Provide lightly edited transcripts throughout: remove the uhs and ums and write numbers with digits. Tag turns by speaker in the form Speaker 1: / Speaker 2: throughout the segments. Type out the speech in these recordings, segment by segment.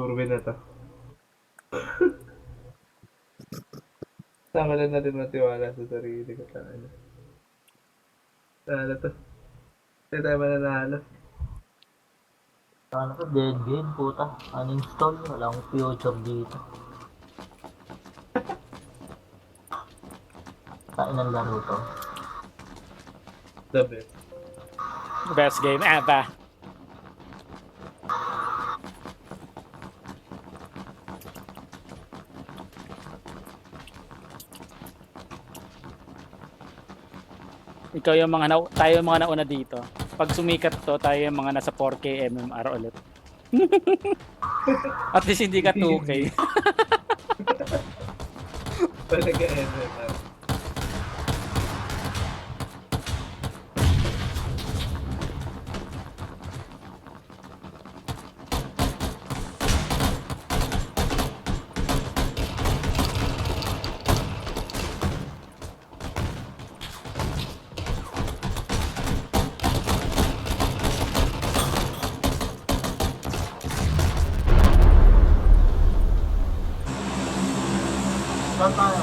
Speaker 1: Turbe na to. Saan ka lang natin matiwala sa sarili ko tayo. Talo to. Hindi tayo mananalo.
Speaker 2: Ano to, dead game, puta. Uninstall, wala akong future dito. Kain ng laro to.
Speaker 1: The best.
Speaker 3: Best game ever. Ikaw yung mga tayo yung mga nauna dito. Pag sumikat to, tayo yung mga nasa 4K MMR ulit. At least hindi ka 2K.
Speaker 1: Talaga MMR.
Speaker 2: Saan tayo?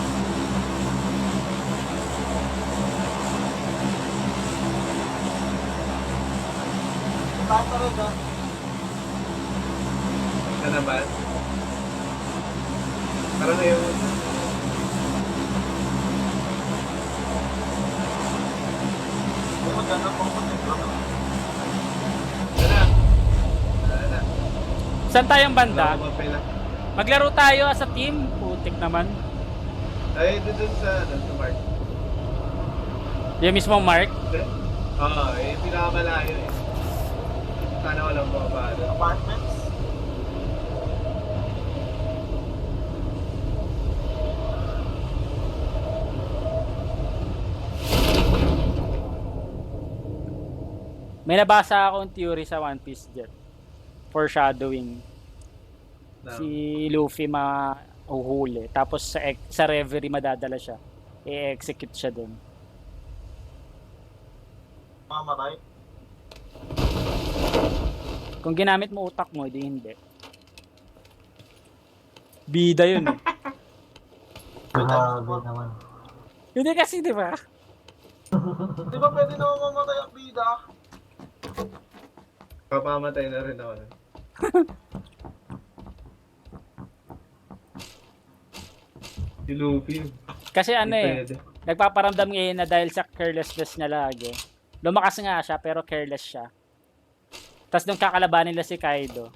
Speaker 2: Saan tayo dyan?
Speaker 1: Ito naman. Parang yung...
Speaker 2: Pumunta na, pumunta na.
Speaker 1: Wala. Wala na.
Speaker 3: Saan tayong
Speaker 1: Wala
Speaker 3: banda?
Speaker 1: akong mapila.
Speaker 3: Maglaro tayo as a team. Putik naman.
Speaker 1: Ay, doon sa Mark.
Speaker 3: Yung mismong Mark.
Speaker 1: Oo, yung pinakamalayo eh. Sana walang bumaba doon.
Speaker 2: Apartments?
Speaker 3: May nabasa akong theory sa One Piece Jet. Foreshadowing. Si Luffy mahuhuli. Tapos sa reverie madadala siya. I-execute siya dun.
Speaker 2: Mamatay?
Speaker 3: Kung ginamit mo utak mo, di hindi. Bida yun eh.
Speaker 2: Grabe naman.
Speaker 3: Hindi kasi, di ba?
Speaker 2: Di ba pwede naman mamatay ang bida?
Speaker 1: Papamatay na rin ako. Si Luffy.
Speaker 3: Kasi ano
Speaker 1: Hindi
Speaker 3: eh,
Speaker 1: pwede.
Speaker 3: nagpaparamdam ngayon na dahil sa carelessness niya lagi. Lumakas nga siya pero careless siya. Tapos nung kakalabanin nila si Kaido,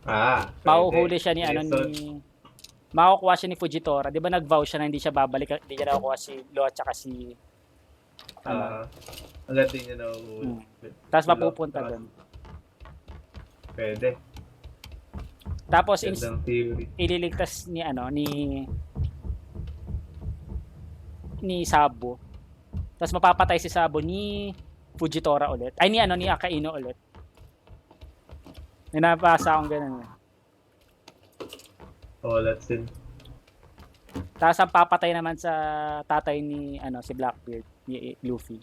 Speaker 1: Pwede.
Speaker 3: mahuhuli siya ni
Speaker 1: Lesson.
Speaker 3: makukuha siya ni Fujitora. 'Di ba nag-vow siya na hindi siya babalik, hindi niya nakukuha si Lo at saka si
Speaker 1: Agad din niya nauhuli.
Speaker 3: Tapos mapupunta doon.
Speaker 1: Pwede.
Speaker 3: Tapos
Speaker 1: Gandang theory.
Speaker 3: ililigtas ni ni Sabo. Tapos mapapatay si Sabo ni Fujitora ulit. Ay ni Akaino ulit. May nabasa akong ganun.
Speaker 1: Oh, that's it.
Speaker 3: Tapos ang papatay naman sa tatay ni si Blackbeard, ni Luffy.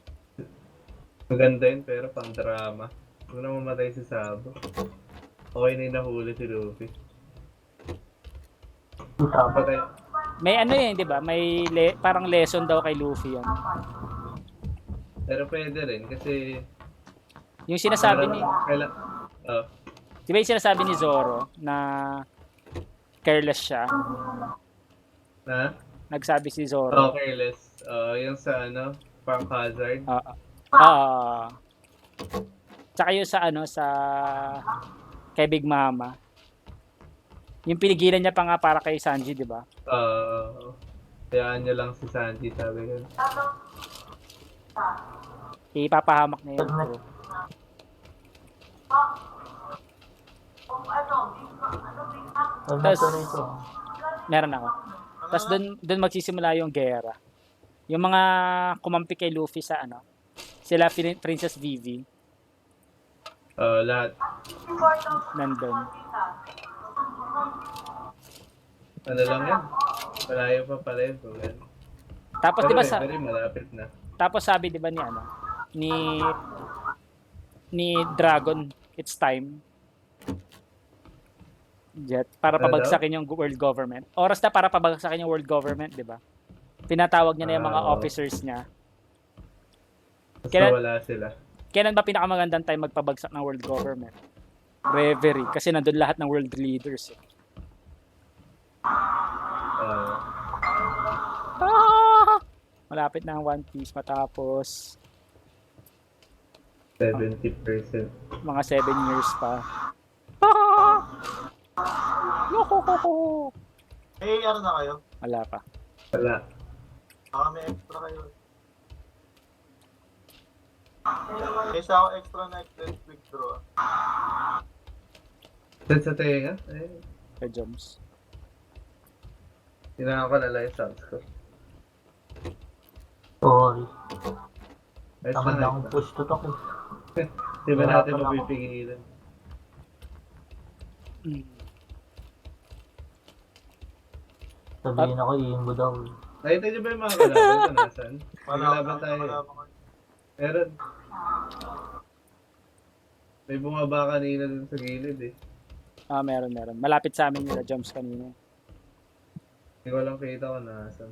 Speaker 1: Maganda yun pero pang drama. Huwag na mamatay si Sabo. Okay na yung nahuli si Luffy. Patay.
Speaker 3: May yun, 'di ba? May parang lesson daw kay Luffy 'yan.
Speaker 1: Pero pwede rin kasi...
Speaker 3: Yung sinasabi ni
Speaker 1: Oh,
Speaker 3: 'di ba yung sinasabi ni Zoro na careless siya?
Speaker 1: na?
Speaker 3: Nagsabi si Zoro.
Speaker 1: Oh, careless. Yung sa Punk Hazard.
Speaker 3: Tsaka yung sa kay Big Mama. Yung pinigilan niya pa nga para kay Sanji, 'di ba?
Speaker 1: Hayaan niya lang si Sanji, sabi ko.
Speaker 3: Ipapahamak niya yung crew.
Speaker 2: Ano
Speaker 3: Tas-
Speaker 2: to rito?
Speaker 3: Meron ako. Tapos doon magsisimula yung gera. Yung mga kumampi kay Luffy sa sila Princess Vivi
Speaker 1: Lahat.
Speaker 3: nandun.
Speaker 1: Ano lang yan? Malayo pa pala yun.
Speaker 3: Tapos 'di ba
Speaker 1: Pero malapit na.
Speaker 3: tapos sabi 'di ba ni Dragon, it's time. jet para
Speaker 1: Ano
Speaker 3: pabagsakin yung world government. Oras na para pabagsakin yung world government, di ba? Tinatawag niya na yung mga
Speaker 1: Oo.
Speaker 3: officers niya.
Speaker 1: Tapos
Speaker 3: Kailan-
Speaker 1: nawala sila.
Speaker 3: Kailan ba pinakamagandang time magpabagsak ng world government? Reverie. Kasi nandun lahat ng world leaders.
Speaker 1: Oo.
Speaker 3: Malapit na ang One Piece matapos
Speaker 1: 70%.
Speaker 3: mga 7 years pa.
Speaker 2: May AR na kayo?
Speaker 3: Wala pa.
Speaker 1: Wala.
Speaker 2: Baka may extra kayo. Isa ako extra na extend quick draw.
Speaker 1: Saan sa tenga? Eh,
Speaker 3: Kay Joms.
Speaker 1: tinangan ko na lang yung subs ko.
Speaker 2: Sorry.
Speaker 1: Ayos
Speaker 2: Tamad
Speaker 1: lang,
Speaker 2: na
Speaker 1: ayos
Speaker 2: akong
Speaker 1: lang.
Speaker 2: push to talk eh.
Speaker 1: Di ba
Speaker 2: Wala
Speaker 1: natin
Speaker 2: pala ako.
Speaker 1: mapipigilan?
Speaker 2: Sabihin ako, iimbo daw.
Speaker 1: Nakita niyo ba yung mga kalaban ko nasan? May
Speaker 2: Wala
Speaker 1: kalaban tayo.
Speaker 2: wala pa.
Speaker 1: Meron. May bumaba kanina dun sa gilid eh.
Speaker 3: Meron. Malapit sa amin nila Joms kanina.
Speaker 1: Hindi ko lang kita kung nasan.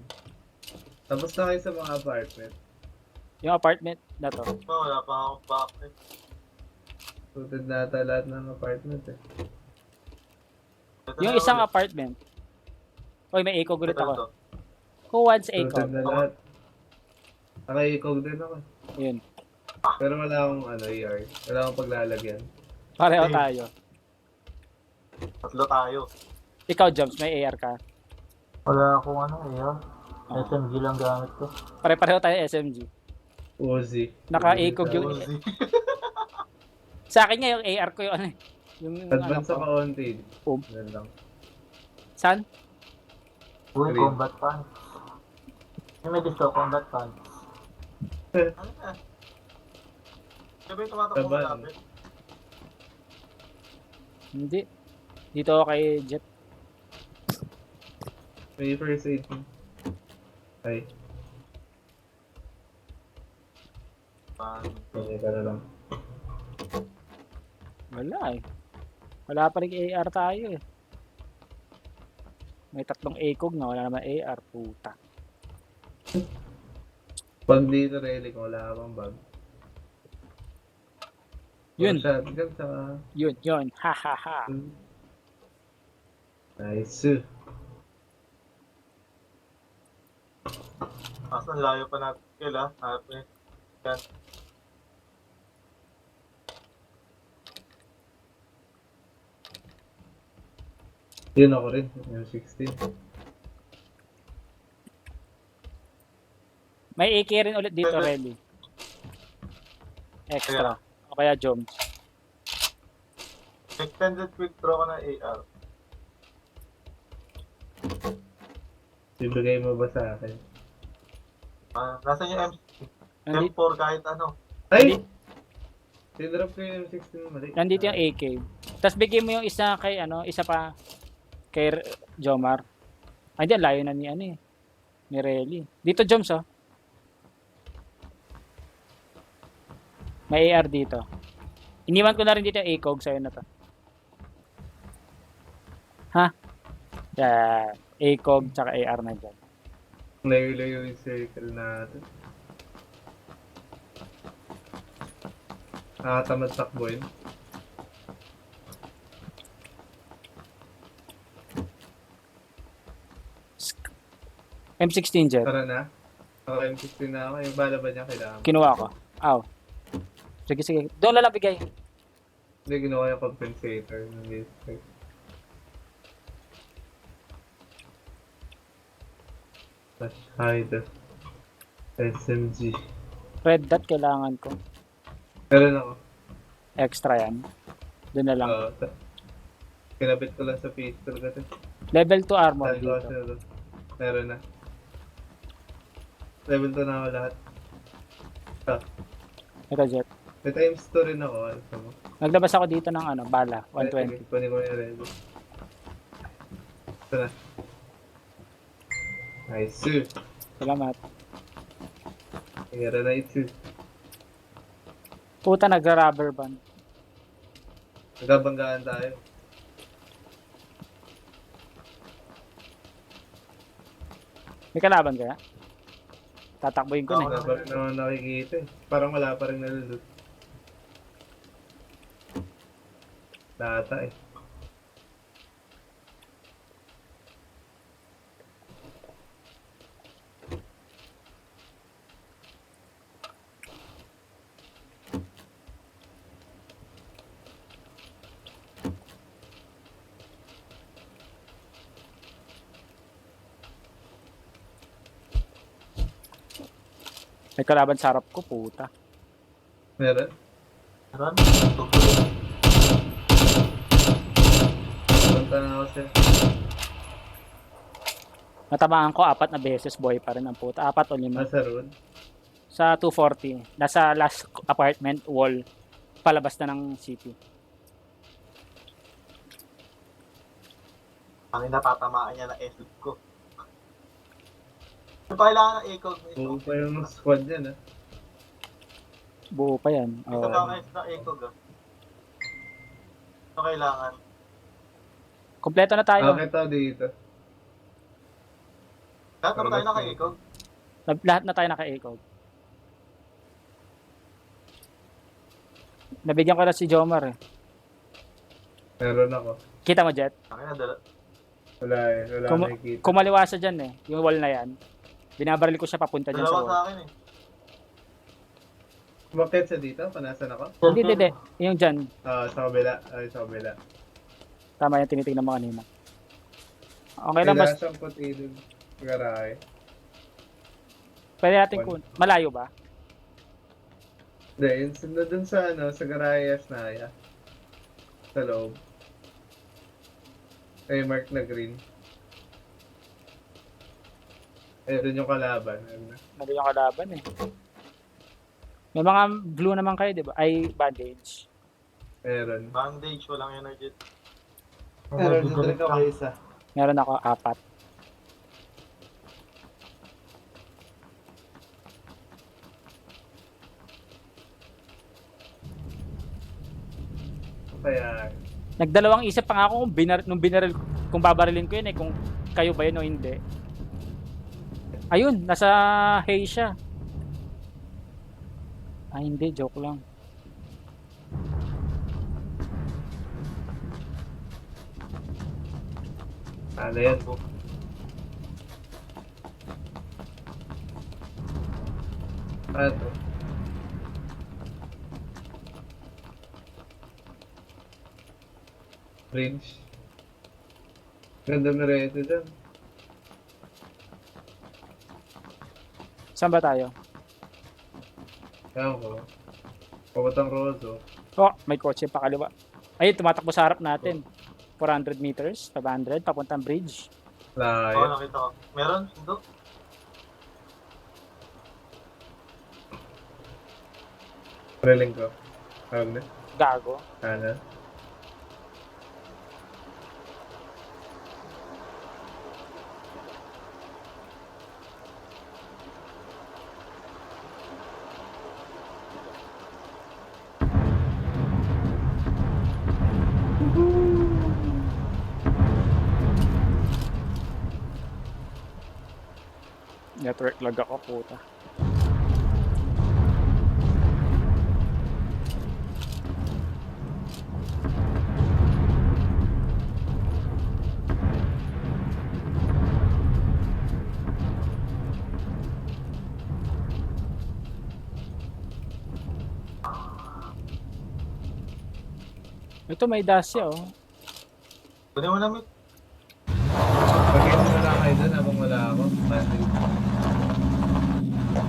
Speaker 1: Tapos na kayo sa mga apartment.
Speaker 3: Yung apartment na to.
Speaker 2: Wala pa akong back eh.
Speaker 1: Suited na ata lahat ng apartment eh.
Speaker 2: Ito
Speaker 3: Yung
Speaker 2: na
Speaker 3: isang
Speaker 2: ulit.
Speaker 3: apartment. Oy, may eco ulit
Speaker 2: Ito,
Speaker 3: ako.
Speaker 2: ito.
Speaker 3: Who wants eco?
Speaker 1: Suited na lahat. Naka-eco din ako.
Speaker 3: Yun.
Speaker 1: Pero wala akong AR. Wala akong paglalagyan.
Speaker 3: Pareho
Speaker 2: Same.
Speaker 3: tayo.
Speaker 2: Tatlo tayo.
Speaker 3: Ikaw, Joms, may AR ka.
Speaker 2: Wala akong ano eh.
Speaker 3: Ah.
Speaker 2: SMG lang gamit ko.
Speaker 3: Pare-pareho tayo SMG.
Speaker 1: Uzi.
Speaker 3: Naka-eco
Speaker 1: Uzi
Speaker 3: yung-
Speaker 1: sa-
Speaker 2: Uzi.
Speaker 3: Sa akin nga yung AR ko yung ano eh. Yung
Speaker 1: Advance
Speaker 3: ano
Speaker 1: sa
Speaker 3: ko.
Speaker 1: kaunti.
Speaker 3: Oh.
Speaker 1: Yan lang.
Speaker 3: San?
Speaker 2: Uy,
Speaker 1: Green.
Speaker 2: combat pants. Yung may gusto, combat pants. Ano na? Sabi yung tumatakbo
Speaker 1: Taba,
Speaker 2: malapit.
Speaker 3: Hindi. Dito ako kay Jet.
Speaker 1: May first aid. Ay, hindi ka na lang.
Speaker 3: Wala eh. Wala pa rin AR tayo eh. May 3 ACOG na, wala naman AR, puta.
Speaker 1: Pag dito relic, wala akong bag.
Speaker 3: Yun.
Speaker 1: Shotgun sa...
Speaker 3: Yun. Ha ha ha.
Speaker 1: Nice.
Speaker 2: Asan layo pa natin kila? Happy. Yan.
Speaker 1: Yun ako rin, yung 16.
Speaker 3: May AK rin ulit dito, Relly. Extra. O kaya Joms.
Speaker 2: Extended quick draw ko na AR.
Speaker 1: Bibigay mo ba sa akin?
Speaker 2: Nasaan yung
Speaker 3: Nandito,
Speaker 2: M4 kahit ano?
Speaker 1: Ay! Tinrap ko yung M16 mali.
Speaker 3: nandito yung AK. Tapos bigyan mo yung isa kay isa pa kay Jomar. Ay, hindi, layo na ni ni Relly. Dito, Joms, oh. May AR dito. Iniwan ko na rin dito yung ACOG sa'yo na to. Ha? Yeah. ACOG tsaka AR na dyan.
Speaker 1: Layo-layo yung circle natin. Nakatamad takbo yun.
Speaker 3: M16 jet.
Speaker 1: Tara na. Ako M16 na ako. Yung bala ba niya kailangan?
Speaker 3: Kinuha ko. Aw. Sige. Doon na lang bigay.
Speaker 1: Hindi, ginawa yung compensator ng district. Flash hide. SMG.
Speaker 3: Red dot kailangan ko.
Speaker 1: Meron ako.
Speaker 3: Extra yan. Doon na lang.
Speaker 1: Oo. Kinabit ko lang sa pistol kasi.
Speaker 3: Level 2 armor
Speaker 1: Sabi ko
Speaker 3: dito.
Speaker 1: kasi na doon. Meron na. Level 2 na ako lahat.
Speaker 3: Ito jet.
Speaker 1: May times 2 rin ako. Ano mo?
Speaker 3: Naglabas ako dito ng bala. 120.
Speaker 1: Sige, kunin ko yung ready. Ito na. Nice.
Speaker 3: Salamat.
Speaker 1: Mayroon na ito.
Speaker 3: Puta, nagra-rubber band.
Speaker 1: Nagabanggaan tayo.
Speaker 3: May kalaban kaya? Tatakbuhin ko na
Speaker 1: Wala pa rin naman nakikita eh. Parang wala pa rin nalulot. Data eh.
Speaker 3: May kalaban sa harap ko, puta.
Speaker 1: Meron?
Speaker 2: Meron? Tutuloy.
Speaker 1: Punta na ako siya.
Speaker 3: Natamaan ko 4 na beses, boy pa rin ang puta. 4 o 5.
Speaker 1: Nasa road.
Speaker 3: Sa 240. Nasa last apartment wall. Palabas na ng city.
Speaker 2: Ang natatamaan niya na effort ko. Ano pa kailangan ng echo?
Speaker 1: Buo pa yung squad yan ah.
Speaker 3: Buo pa yan.
Speaker 2: Ito
Speaker 3: Oh.
Speaker 2: lang ng echo ga. Ito kailangan.
Speaker 3: Kompleto na tayo.
Speaker 1: Bakit ako dito?
Speaker 2: Lahat naman tayo naka-echo.
Speaker 3: Lahat na tayo naka-echo. Nabigyan ko na si Jomar eh.
Speaker 1: Meron ako.
Speaker 3: Kita mo, Jet?
Speaker 2: Ang ina, dala.
Speaker 1: Wala eh. Wala nakikita.
Speaker 3: Kumaliwasa dyan eh. Yung wall na yan. Binabaril ko siya papunta dyan sa
Speaker 2: Dalawa sa
Speaker 3: wall.
Speaker 2: akin eh.
Speaker 1: Bakit sa dito? Panasan ako?
Speaker 3: Hindi. Yung dyan.
Speaker 1: Sa kabila. Ay, sa kabila.
Speaker 3: Tama yung tinitingnan mo kanina. Okay lang, basta
Speaker 1: Kailangan put ilog. Garahe.
Speaker 3: pwede natin kun. Malayo ba?
Speaker 1: Hindi, yung sunod dun sa ano, sa garahe Yasnaya. Sa loob. Ay, mark na green. Eh, dun yung kalaban. Ayun na.
Speaker 3: Mali yung kalaban eh. May mga blue naman kayo, di ba? Ay, bandage.
Speaker 1: Meron.
Speaker 2: Bandage, walang energy.
Speaker 1: Meron din talaga ako isa.
Speaker 3: Meron ako 4.
Speaker 1: Kaya,
Speaker 3: Nagdalawang isip pa nga ako nung binaril, kung babarilin ko yun eh, kung kayo ba yun o hindi. Ayun, nasa hay siya. Ay hindi, joke lang.
Speaker 1: ano yan? Ano to? Bridge. Ganda na rin ito dyan.
Speaker 3: Saan ba tayo?
Speaker 1: Ewan ko. Pagutang Roso.
Speaker 3: Oh, may kotse pa kaliwa. Ay, tumatakbo sa harap natin. 400 meters, 500, papuntang bridge.
Speaker 2: Oo,
Speaker 1: Layo.
Speaker 2: nakita ko. Meron? Sundo?
Speaker 1: Reling ko. Tawag na.
Speaker 3: Gago.
Speaker 1: Ano?
Speaker 3: Network lag ako, puta. Ito may dasya oh.
Speaker 2: Kunin mo namin.
Speaker 1: Pag-inom na lang kayo dun habang wala ako. Bandage.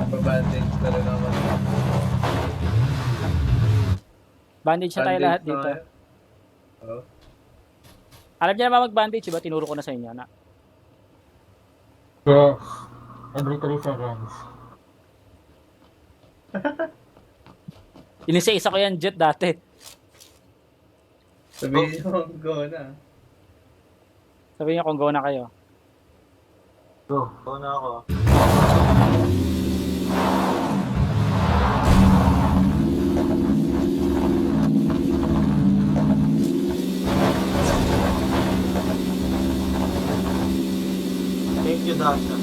Speaker 1: Pa-bandage na rin ako.
Speaker 3: Bandage na tayo
Speaker 1: Bandage
Speaker 3: lahat
Speaker 1: na
Speaker 3: dito.
Speaker 1: kayo? Oo.
Speaker 3: Alam niyo naman mag-bandage, diba? Tinuro ko na sa inyo na.
Speaker 2: Yes. Every 3 seconds.
Speaker 3: Inisa-isa ko yan, Jet, dati.
Speaker 1: Sabihin nyo, go na.
Speaker 3: Sabihin niyo kung go na kayo.
Speaker 2: Go. Go na ako. Thank you, Dasha.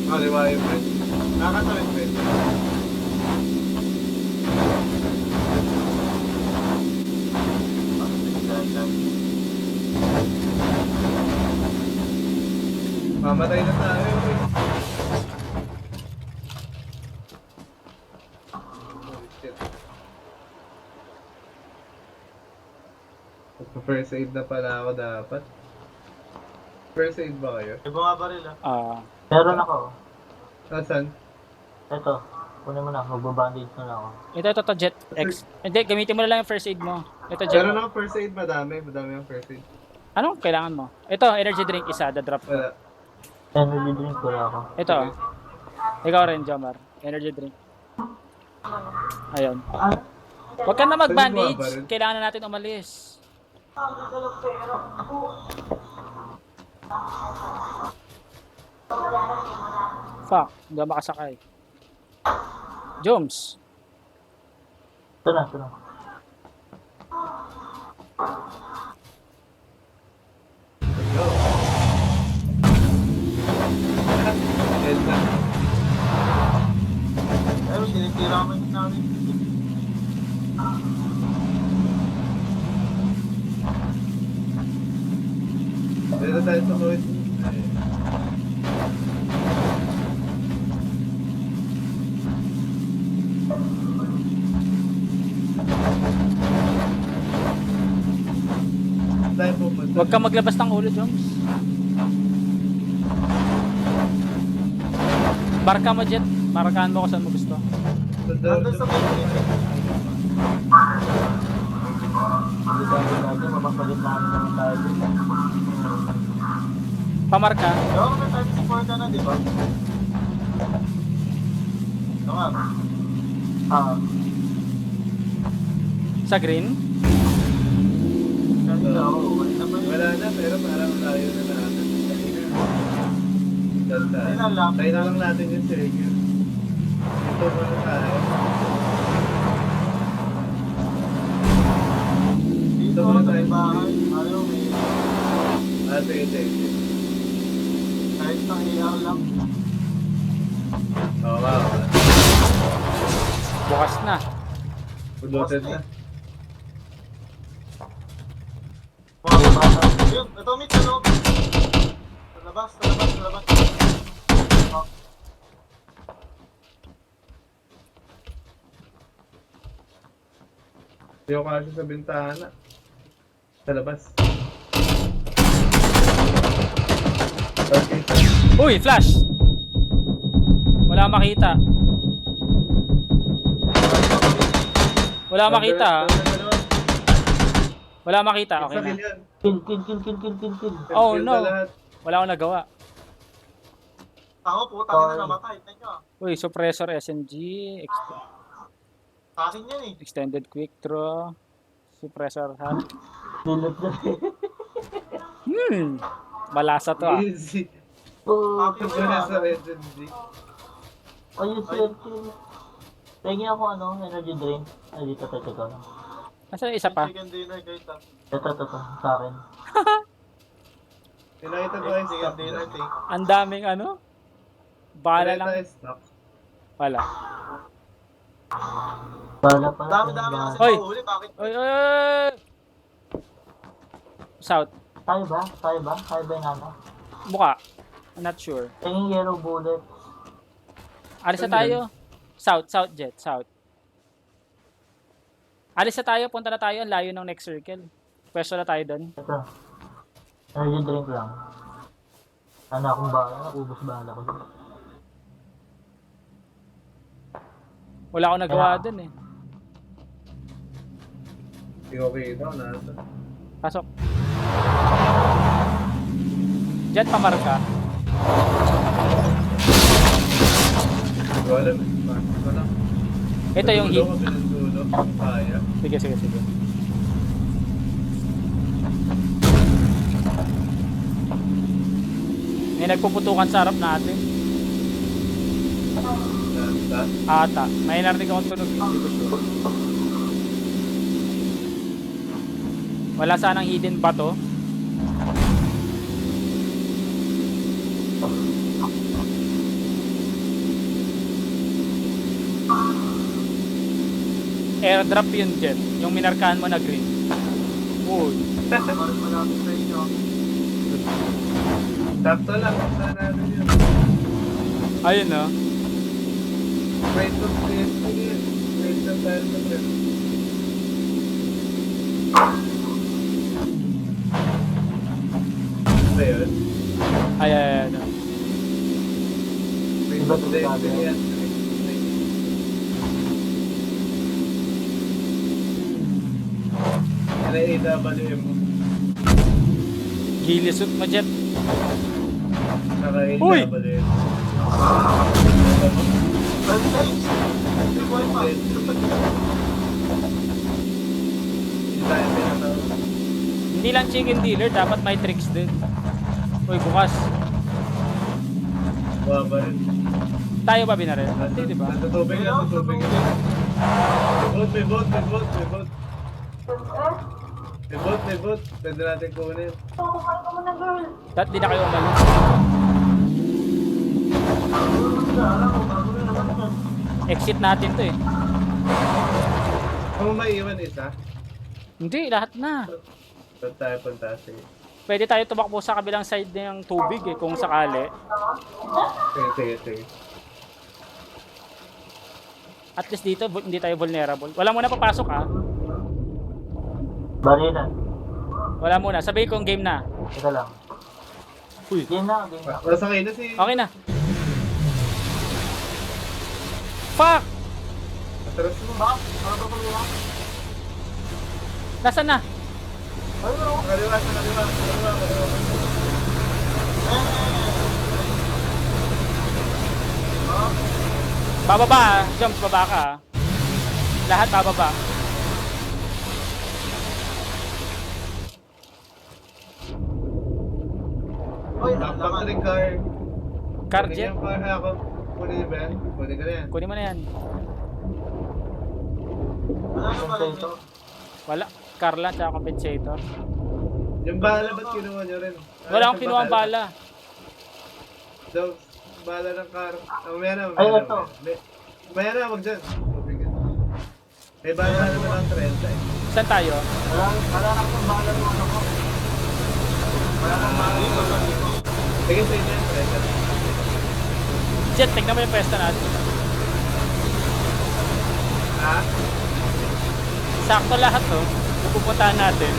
Speaker 1: Kaliwa yung friend. Nakakatawid friend. Mamatay na tayo. Holy shit. First aid na pala ako dapat. First aid ba kayo?
Speaker 2: May mga baril ah.
Speaker 4: Meron ako.
Speaker 1: Nasaan?
Speaker 4: Ito. Kunin mo na. Magbabandage na lang ako.
Speaker 3: Ito, Jet X. Hindi, gamitin mo na lang yung first aid mo. Ito, Jet.
Speaker 1: Meron ako first aid, madami. Madami yung first aid.
Speaker 3: Anong kailangan mo? Ito, energy drink isa, the-drop ko.
Speaker 1: Wala.
Speaker 4: Energy drink ko ako.
Speaker 3: Ito, ikaw rin, Jomar. Energy drink. Ayun. Huwag ka na mag-bandage. Kailangan na natin umalis. Fuck, hindi ako makasakay. Joms.
Speaker 4: Ito na, ito na.
Speaker 1: Go. Dead na.
Speaker 2: Pero sinitira mo yung namin.
Speaker 1: Dito tayo sa hood. Tayo pupunta.
Speaker 3: Huwag ka maglabas ng ulo, Joms. Barka mo, Jet. Markahan mo kung saan mo gusto.
Speaker 2: Nandun sa may
Speaker 4: Hindi tayo natin. Mapapalit namin naman tayo.
Speaker 3: Pamarka.
Speaker 2: Ewan ko may type 4 ka na, di ba? Ito nga.
Speaker 3: Sa green.
Speaker 2: Kasi ako, uwi na ba yun?
Speaker 1: Wala na, pero parang tayo na natin.
Speaker 2: Ayun na lang.
Speaker 1: Tayo na lang natin yung circle. Ito muna tayo.
Speaker 2: Dito
Speaker 1: muna
Speaker 2: sa
Speaker 1: tayo.
Speaker 2: bahay. Ayaw, may
Speaker 1: Ito.
Speaker 2: kahit ng AR lang.
Speaker 1: Oo, wow.
Speaker 3: Bukas na.
Speaker 1: Pulutan na.
Speaker 2: Mga bata. Yun, ito meet sa loob. Sa labas. Oh,
Speaker 1: Hindi ako kasi sa bintana. Sa labas. Okay.
Speaker 3: Uy, flash! Wala makita. Wala makita, ha? Wala makita, okay na.
Speaker 4: Kill.
Speaker 3: Oh, no. Wala akong nagawa.
Speaker 2: Ako po, tayo na namatay. Tignan nyo.
Speaker 3: Uy, suppressor SMG,
Speaker 2: Sa akin yan eh.
Speaker 3: extended quick draw, suppressor hand.
Speaker 4: Dilot na.
Speaker 3: Malasa to, ah.
Speaker 1: Easy.
Speaker 4: Oh,
Speaker 2: Happy
Speaker 1: Ito na sa SMG.
Speaker 4: ayun sir. Tingin ako energy drink. Ay, dito.
Speaker 3: Nasaan yung isa pa?
Speaker 2: Chicken dinner guys ah.
Speaker 4: Ito. Sa akin.
Speaker 1: Pinakita ko yung
Speaker 2: Chicken
Speaker 1: stock.
Speaker 2: dinner take.
Speaker 3: Ang daming Bala
Speaker 1: Pinakita
Speaker 3: lang.
Speaker 1: yung stock.
Speaker 3: Wala.
Speaker 4: Bala pa.
Speaker 2: Dami kasi
Speaker 3: Oy!
Speaker 2: mahuli. Bakit?
Speaker 3: Oy! South.
Speaker 4: Tayo ba? Tayo ba yung
Speaker 3: Buka. I'm not sure.
Speaker 4: Tingin yellow bullet.
Speaker 3: Alis na
Speaker 1: Saan
Speaker 3: tayo. South, Jet. South. Alis na tayo. Punta na tayo. Ang layo ng next circle. Pwesto na tayo doon.
Speaker 4: Ito. Energy drink lang. Akong bala. Ubus bala ko.
Speaker 3: Wala akong nagawa doon eh.
Speaker 1: Hindi ko kita. Nasa.
Speaker 3: Pasok. Jet, pamarka.
Speaker 1: Hindi ko alam. Pasok ko lang.
Speaker 3: Ito yung hit.
Speaker 1: Pinagdulo. Kaya.
Speaker 3: Sige. May nagpuputukan sa harap natin.
Speaker 1: Nasa.
Speaker 3: Ata. May narinig akong tunog. Hindi ko sure. Wala sanang hidden bato. Airdrop yun, Jet. Yung minarkahan mo na green. Uy.
Speaker 2: Parang malapit sa inyo.
Speaker 1: Sakto lang, basta natin yun.
Speaker 3: Ayun, no?
Speaker 1: Right of PSP yun. Right of tayo sa trip. Ba yun?
Speaker 3: Ay, ay, ay. No.
Speaker 1: Right
Speaker 4: Iba
Speaker 1: of
Speaker 4: to
Speaker 1: PSP
Speaker 4: sabi.
Speaker 1: yan. Yan ay AWM mo.
Speaker 3: Gilisot mo, Jet.
Speaker 1: Saka
Speaker 3: Uy!
Speaker 1: AWM.
Speaker 2: Pwede tayo. 3.5.
Speaker 1: Hindi tayo pinatawag.
Speaker 3: Hindi lang chicken dealer, dapat may tricks din. Uy, bukas.
Speaker 1: Buha ba rin?
Speaker 3: Tayo ba binaril? Hindi, di ba?
Speaker 1: Natutubig yan, natutubig yan. May boat. May boat. Pwede natin kunin.
Speaker 3: Di na kayo umalis. Exit natin to eh.
Speaker 1: Kung may iwan isa,
Speaker 3: Hindi, lahat na.
Speaker 1: saan tayo punta? Sige.
Speaker 3: Pwede tayo tumakbo sa kabilang side ng tubig eh, kung sakali.
Speaker 1: Sige.
Speaker 3: At least dito, hindi tayo vulnerable. Wala muna papasok ah.
Speaker 4: Barilan.
Speaker 3: Wala muna. Sabihin kong game na.
Speaker 4: Ito lang.
Speaker 3: Uy.
Speaker 4: Game na, game na.
Speaker 1: Masakay na si...
Speaker 3: Okay na. Fuck!
Speaker 1: Atras mo.
Speaker 2: Bakit? Ano ba kumila?
Speaker 3: Nasaan na?
Speaker 2: Ayun,
Speaker 1: Kaliwa.
Speaker 3: Bababa ah. Jumps, baba ka ah. Lahat bababa.
Speaker 2: Oy,
Speaker 1: Back ring car.
Speaker 3: Car
Speaker 1: Kunin
Speaker 3: jet.
Speaker 1: yung car ako. Kunin ba yan? Kunin ka na yan.
Speaker 3: Kunin mo na yan.
Speaker 2: Wala na pala ito.
Speaker 3: Wala. Car lang, tsaka compensator.
Speaker 1: Yung bala ba't kinuha nyo rin?
Speaker 3: Wala akong kinuha ang bala.
Speaker 1: Daw, bala ng car. Mamaya na.
Speaker 4: Ay, ito.
Speaker 1: Mamaya na, wag dyan. May bala na naman ang 30 eh.
Speaker 3: Saan tayo?
Speaker 2: Wala na akong bala ng ano ko. Wala nang bala dito.
Speaker 1: Sige sa inyo yan, 30.
Speaker 3: Jet, tignan mo yung pesta natin.
Speaker 1: Ha?
Speaker 3: Sakto lahat to. Pupuntahan natin.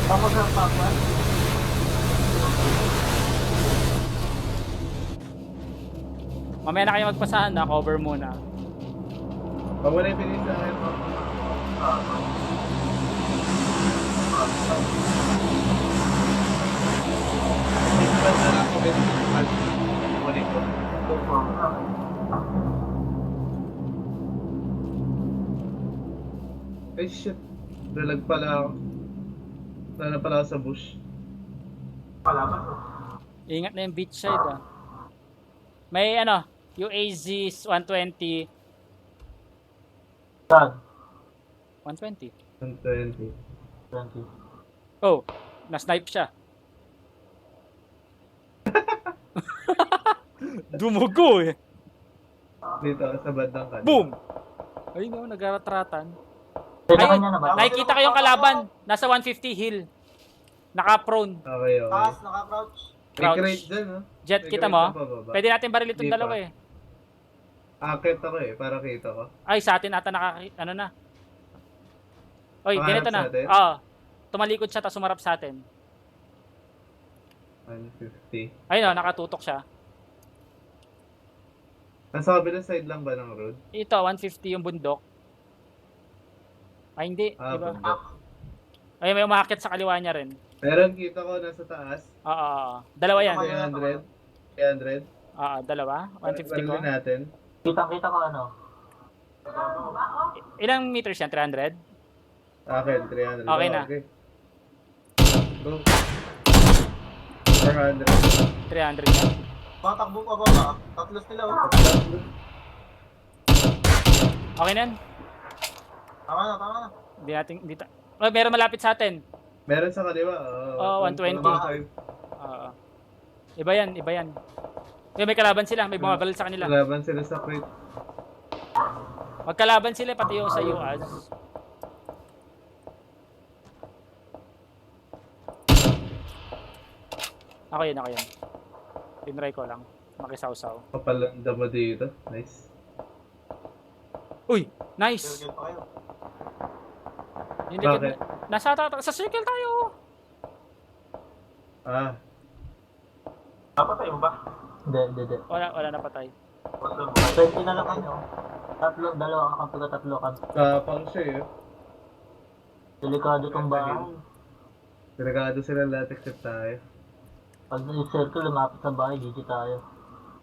Speaker 2: Tapos ang pakwan.
Speaker 3: Mamaya na kayo magpasahan na. Cover muna.
Speaker 1: Pag wala yung pinisa, ayun po. Hindi ba na lang comment? Kunin ko. Ay shit. Dalag pala ako. Wala pala ako sa bush.
Speaker 2: Palaban.
Speaker 3: Ingat na yung beach side ah. May ano, UAZ 120.
Speaker 4: Saan?
Speaker 3: 120.
Speaker 1: 120.
Speaker 4: 20.
Speaker 3: Oh, na-snipe siya. Dumugo eh.
Speaker 1: Dito sa bandang kanila.
Speaker 3: Boom! Ayun no, nag-aratratan.
Speaker 4: Kanya na ba?
Speaker 3: Nakikita ko yung kalaban. Nasa 150 hill. Naka-prone.
Speaker 1: Okay.
Speaker 2: Taas, naka-crouch.
Speaker 1: May
Speaker 3: Crouch.
Speaker 1: crate dyan, no?
Speaker 3: Jet,
Speaker 1: May
Speaker 3: kita
Speaker 1: crate
Speaker 3: mo?
Speaker 1: na pababa.
Speaker 3: Pwede natin baril itong
Speaker 1: Di pa.
Speaker 3: dalawa eh.
Speaker 1: Akit ako eh, para kita ko.
Speaker 3: Ay, sa atin ata ano na. Oy,
Speaker 1: Tumarap
Speaker 3: ganito na.
Speaker 1: sa atin?
Speaker 3: Oo. Tumalikod siya tapos sumarap sa atin.
Speaker 1: 150.
Speaker 3: Ayun o, nakatutok siya.
Speaker 1: Nasa kabilang side lang ba ng road?
Speaker 3: Ito, 150 yung bundok. Ay, hindi. Diba?
Speaker 1: Bundok.
Speaker 3: Ay, may umakit sa kaliwa niya rin.
Speaker 1: Meron kita ko nasa taas.
Speaker 3: Oo. Dalawa yan.
Speaker 1: 300. 300.
Speaker 3: Oo, dalawa. 150 ko.
Speaker 1: Barilin natin.
Speaker 4: Kita ko ano.
Speaker 3: Ilang meters yan? 300?
Speaker 1: Akin, 300.
Speaker 3: Okay na.
Speaker 1: Okay. Go. 400.
Speaker 3: 300 yan.
Speaker 2: Matakbo pa ba? Tatlos nila oh.
Speaker 3: Okay na yan.
Speaker 2: Tama na.
Speaker 3: Hindi natin, oh, meron malapit sa atin.
Speaker 1: Meron sa kaliwa.
Speaker 3: Oh, 120. Oo. Iba yan, iba yan. May kalaban sila, may bumabaril sa kanila.
Speaker 1: Laban sila sa crate.
Speaker 3: Magkalaban sila pati yung sa UAS. Ako yun, ako yun. Tinry ko lang. Makisaw-saw.
Speaker 1: Kapalanda mo dito. Nice.
Speaker 3: Uy! Nice!
Speaker 2: Circle pa kayo.
Speaker 3: Hindi
Speaker 1: Bakit?
Speaker 3: sa circle tayo.
Speaker 1: Ah,
Speaker 2: Napatay mo ba?
Speaker 4: Hindi.
Speaker 3: Wala na patay.
Speaker 4: 20 na lang kayo. Dalawa ka kapag tatlo ka.
Speaker 1: kapang siya eh.
Speaker 4: Delikado tong bahay.
Speaker 1: Delikado sila lahat except tayo.
Speaker 4: Pag nag-circle, lumapit sa bahay, GG tayo.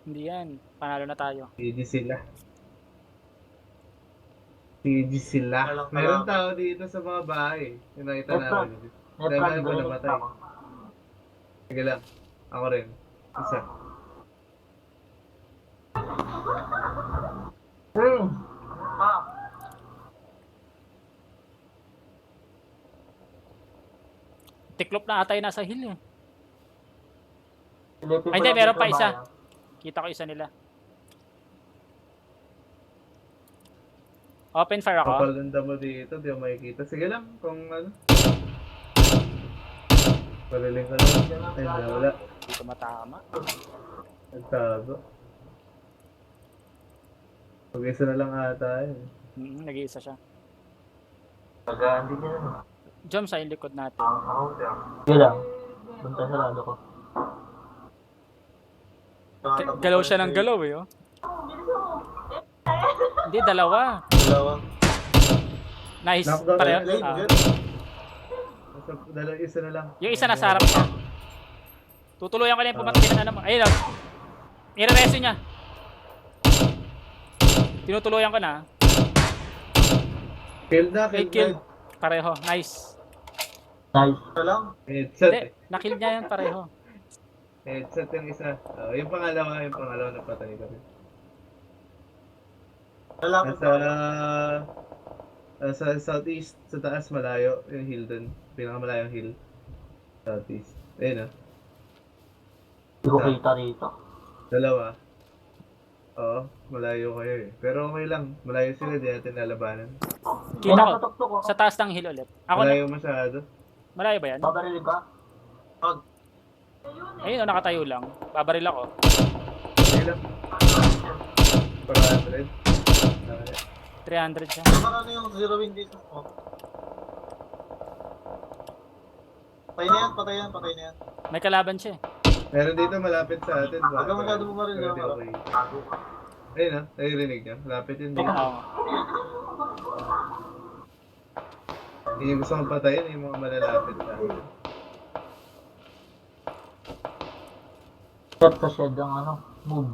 Speaker 3: Hindi yan. Panalo na tayo.
Speaker 1: PG sila. PG sila.
Speaker 2: Walang
Speaker 1: Meron
Speaker 2: kalaban.
Speaker 1: tao dito sa mga bahay. Yung nakita
Speaker 4: May
Speaker 1: namin.
Speaker 4: May
Speaker 1: Dami
Speaker 4: frag
Speaker 1: ko
Speaker 4: grenade
Speaker 1: namatay.
Speaker 4: ako.
Speaker 1: Sige lang. Ako rin. Isa.
Speaker 2: Ah,
Speaker 3: Tiklop na atay nasa hill eh.
Speaker 4: Silipin
Speaker 3: Ay,
Speaker 4: ko
Speaker 3: hindi,
Speaker 4: lang
Speaker 3: meron
Speaker 4: dito
Speaker 3: pa
Speaker 4: sa
Speaker 3: isa.
Speaker 4: bahay,
Speaker 3: Kita ko isa nila. Open fire ako.
Speaker 1: Kapalanda mo dito. Di mo makikita. Sige lang. Kung ano. Paliling ka lang. Ay, wala.
Speaker 3: Hindi ko matama.
Speaker 1: Nagtago. Pag-isa na lang ata yun.
Speaker 3: Nag-iisa siya.
Speaker 2: Nag-aandi niya nun.
Speaker 3: Jump sa yung likod natin.
Speaker 2: Ako siya.
Speaker 4: Sige lang. Punta sa lado ko.
Speaker 3: Galaw siya ng galaw eh, oh. Hindi, dalawa.
Speaker 2: Dalawang.
Speaker 3: Nice.
Speaker 1: Knockdown
Speaker 3: Pareho.
Speaker 1: na
Speaker 2: Late,
Speaker 3: Ah.
Speaker 2: good.
Speaker 1: Isa na lang.
Speaker 3: Yung isa nasa harap niya. Tutuluyan ko na yung pumatay na naman. Ayun, oh. Ire-reso niya. Tinutuluyan ko na.
Speaker 1: Kill na.
Speaker 3: May kill. Pareho. Nice.
Speaker 4: Nice.
Speaker 2: Ito lang.
Speaker 1: Headset
Speaker 3: Hindi,
Speaker 1: eh.
Speaker 3: nakill niya yan pareho.
Speaker 1: Headset yung isa. Yung pangalawa napatay ko rin.
Speaker 2: Lalapit
Speaker 1: Nasa
Speaker 2: pa.
Speaker 1: sa southeast, sa taas malayo yung hill dun. Pinakamalayong hill. Southeast. Ayun
Speaker 4: Hindi ko kita rito.
Speaker 1: Dalawa. Oo, malayo kayo eh. Pero okay lang. Malayo sila, di natin lalabanan.
Speaker 3: Kita ko.
Speaker 4: Nakatuktok ko.
Speaker 3: Sa taas ng hill ulit. Ako na.
Speaker 1: Malayo masyado.
Speaker 3: Malayo ba yan?
Speaker 4: Babarilin ka?
Speaker 2: Pag.
Speaker 3: Ayun, oh, nakatayo lang. Babaril ako.
Speaker 1: Sige lang. 400.
Speaker 3: 300 siya.
Speaker 2: Parang ano yung zero win dito? Oh. Patay na yan, patay na yan.
Speaker 3: May kalaban siya eh.
Speaker 1: Meron dito malapit sa atin.
Speaker 2: Huwag kang masyado bumaril,
Speaker 1: Pwede
Speaker 2: ha?
Speaker 1: okay. Ayun ah, naririnig niyo. Malapit yun dito.
Speaker 3: Oo.
Speaker 1: Hindi yung gusto kong patayin, yung mga malalapit sa atin.
Speaker 4: Set sa shed ang ano, move.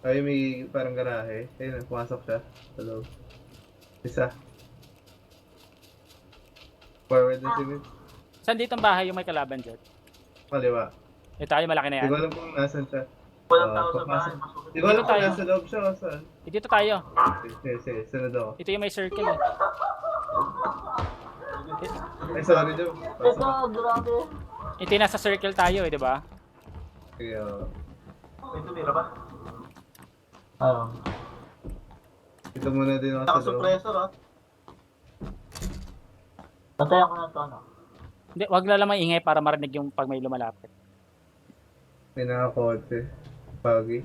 Speaker 1: Ay, may parang garahe. Ayun, pumasok siya sa loob. Isa. Forward na si Mitch.
Speaker 3: Saan dito ang bahay yung may kalaban dyan?
Speaker 1: Kaliwa.
Speaker 3: Eh tayo, malaki na
Speaker 1: Hindi
Speaker 3: yan.
Speaker 1: ko alam kung nasan siya.
Speaker 2: Walang tao sa
Speaker 1: papasok.
Speaker 2: bahay.
Speaker 1: Hindi ko alam
Speaker 3: Dito
Speaker 1: kung
Speaker 3: tayo.
Speaker 1: nasa loob siya o saan.
Speaker 3: Eh, dito tayo.
Speaker 1: Sige, sunod ako.
Speaker 3: Ito yung may circle eh.
Speaker 1: Ay, sorry, Joe.
Speaker 4: Ito,
Speaker 1: Pasok.
Speaker 4: grabe.
Speaker 3: Ito yung nasa circle tayo eh, di ba?
Speaker 1: Sige,
Speaker 2: May tumira ba?
Speaker 4: Ayun.
Speaker 1: Ito muna din ako sa loob.
Speaker 2: Naka-suppressor, ha?
Speaker 4: Pantayan ko na ito, ano.
Speaker 3: Hindi, wag na lang maingay para marinig yung pag may lumalapit.
Speaker 1: May nakakotse. Pagi.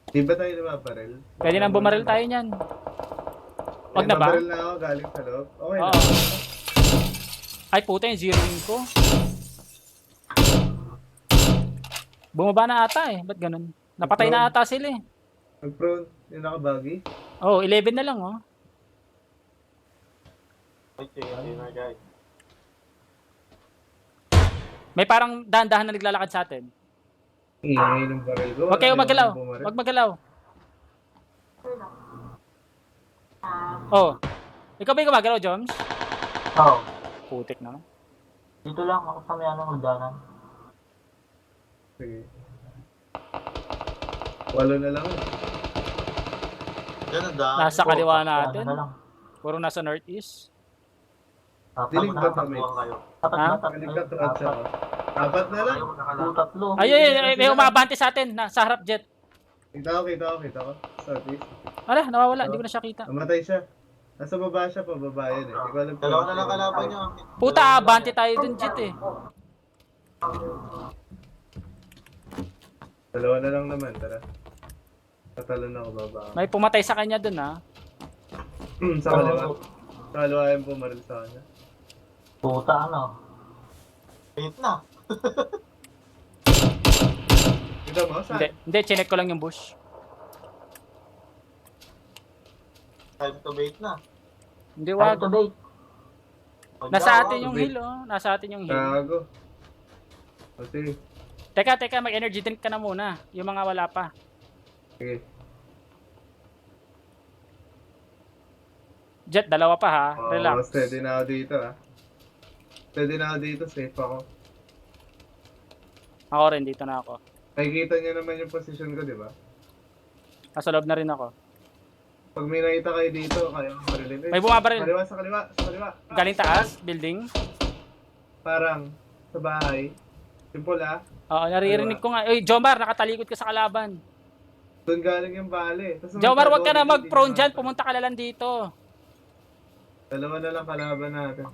Speaker 1: Di ba tayo nababaril?
Speaker 3: Pwede nang bumaril tayo niyan. Wag na ba?
Speaker 1: Nabaril na ako galing sa loob. Okay
Speaker 3: Oo.
Speaker 1: lang.
Speaker 3: Ay puta, yung zero wing ko. Bumaba na ata eh. Ba't ganun? Napatay na ata sila eh.
Speaker 1: Mag-prone. Yung nakabagi.
Speaker 3: Oh, 11 na lang oh.
Speaker 2: Okay, na guys.
Speaker 3: May parang dahan-dahan na naglalakad sa atin.
Speaker 1: Ingay ng baril ko.
Speaker 3: Huwag kayo
Speaker 1: Wala
Speaker 3: magalaw.
Speaker 1: akong bumaril.
Speaker 3: Huwag magalaw. Oh. Ikaw ba yung gumagalaw, Joms?
Speaker 4: Oo.
Speaker 3: Putik na.
Speaker 4: Dito lang ako sa may ano, magdanan.
Speaker 1: Sige. 8 na lang.
Speaker 2: Yan ang daan.
Speaker 3: Nasa kaliwa
Speaker 4: Ano
Speaker 3: natin.
Speaker 4: na lang.
Speaker 3: Puro nasa northeast.
Speaker 1: Dinig ba kami?
Speaker 2: Takbuhan kayo.
Speaker 4: Apat
Speaker 3: Ha?
Speaker 4: na, tatlo.
Speaker 1: Nagka-trans ako. Apat na lang.
Speaker 4: Two, tatlo.
Speaker 3: Ay, may umabante sa atin na sa harap jet.
Speaker 1: Kita ko. Southeast.
Speaker 3: Ala, nawawala, hindi ko na siya kita.
Speaker 1: Namatay siya. Nasa baba siya, pababa yan eh. Hindi ko alam kung-
Speaker 2: Dalawa na lang kalaban nyo.
Speaker 3: Puta, abante tayo dun jet eh.
Speaker 1: Dalawa na lang naman, tara. Tatalon ako baba.
Speaker 3: May pumatay sa kanya dun ha.
Speaker 1: Sa kaliwa. Sa kaliwa yung pumaril sa kanya.
Speaker 4: Puta, ano?
Speaker 2: Wait na.
Speaker 1: Kita mo? Saan?
Speaker 3: Hindi, chinek ko lang yung bush.
Speaker 2: Time to bait na.
Speaker 3: Hindi,
Speaker 4: Time
Speaker 3: wag.
Speaker 4: to bait.
Speaker 3: Nasa atin yung heal oh. Nasa atin yung heal.
Speaker 1: Gago. O sige.
Speaker 3: Teka, mag-energy drink ka na muna. Yung mga wala pa.
Speaker 1: Sige.
Speaker 3: Jet, dalawa pa ha.
Speaker 1: Oh,
Speaker 3: Relax.
Speaker 1: steady na ako dito ah. Steady na ako dito, safe ako.
Speaker 3: Ako rin, dito na ako.
Speaker 1: Nakikita niyo naman yung position ko, di ba?
Speaker 3: Nasa loob na rin ako.
Speaker 1: Pag may nakita kayo dito, kayo ang marilin.
Speaker 3: May bumabaril.
Speaker 1: Sa kaliwa.
Speaker 3: Galing taas, building.
Speaker 1: Parang, sa bahay. Simple ah.
Speaker 3: Oo, naririnig ko nga. Uy, Jomar, nakatalikod ka sa kalaban.
Speaker 1: Doon galing yung bale.
Speaker 3: Jomar, wag ka na mag-prone dyan. Pumunta ka na lang dito.
Speaker 1: Dalawa na lang kalaban natin.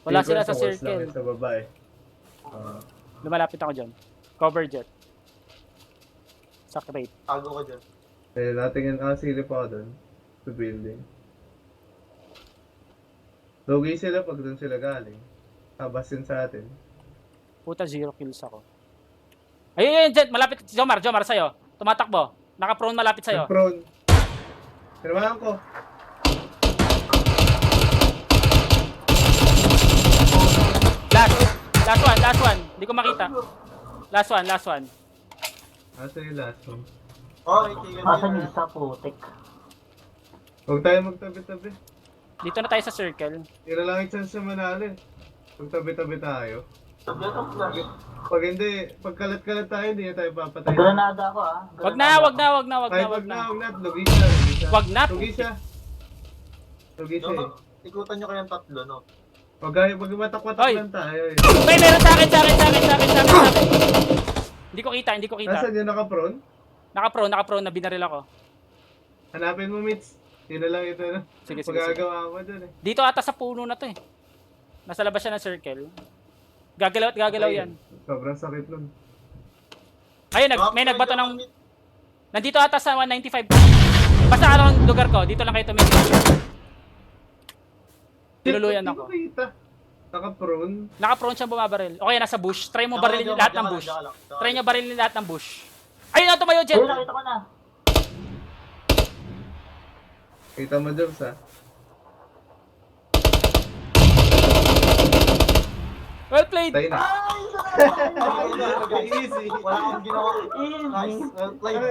Speaker 3: Wala
Speaker 1: Feel
Speaker 3: sila
Speaker 1: ko
Speaker 3: sa
Speaker 1: walls lang
Speaker 3: circle.
Speaker 1: yun sa babae.
Speaker 3: Lumalapit ako dyan. Cover jet. Sa crate.
Speaker 2: Tago ko dyan.
Speaker 1: Eh, natingin silip ako doon. Sa building. Lugi sila pag doon sila galing. Tabas yun sa atin.
Speaker 3: Puta, 0 kills ako. Ayun, jet. Malapit. Jomar, sa'yo. Tumatakbo. Naka-prone malapit sa'yo.
Speaker 1: Prone. Tinamaan ko.
Speaker 3: Last one. Hindi ko makita. Last one.
Speaker 1: Asa yung last one?
Speaker 2: Okay, tigil
Speaker 4: Asan
Speaker 2: nyo
Speaker 4: yung
Speaker 2: na.
Speaker 4: isa, putik?
Speaker 1: Huwag tayo magtabi-tabi.
Speaker 3: Dito na tayo sa circle.
Speaker 1: Yun na lang yung chance na manalo eh. Huwag tabi-tabi tayo.
Speaker 2: Get off flash.
Speaker 1: Pag hindi, pag kalat-kalat tayo, hindi na tayo papatay.
Speaker 4: Granada ako, ah.
Speaker 3: Wag na.
Speaker 1: Ay, wag na. Lugi siya.
Speaker 3: Wag na.
Speaker 1: Lugi siya eh.
Speaker 2: Ikutan nyo kayang tatlo, no?
Speaker 1: Wag matak-matak
Speaker 3: Oy.
Speaker 1: lang tayo eh.
Speaker 3: May meron sa akin. Hindi ko kita.
Speaker 1: Nasaan yung naka-prone?
Speaker 3: Naka-prone na binaril ako.
Speaker 1: Hanapin mo, Mitch. Yun na lang ito na.
Speaker 3: Sige.
Speaker 1: Pagagawa mo dun eh.
Speaker 3: Dito ata sa puno na to eh. Nasa labas siya ng circle. Gagalaw yan.
Speaker 1: Sobrang sakit nun.
Speaker 3: Ayun, may nagbato ng... Nandito ata sa 195. Basta anong lugar ko, dito lang kayo tumingin. Tinuluyan
Speaker 1: Hindi
Speaker 3: ako.
Speaker 1: ko kita. Naka-prone.
Speaker 3: Naka-prone siya bumabaril. Okay, nasa bush. Try mo barilin lahat ng bush. Try nyo barilin lahat ng bush. Ayun na, tumayo, Jet!
Speaker 4: Ayun, nakita ko na.
Speaker 1: Kita mo, Jobs ha.
Speaker 3: Well played!
Speaker 1: Tayo na.
Speaker 2: Easy. Wala akong ginawa.
Speaker 4: Easy.
Speaker 2: Nice. Well played.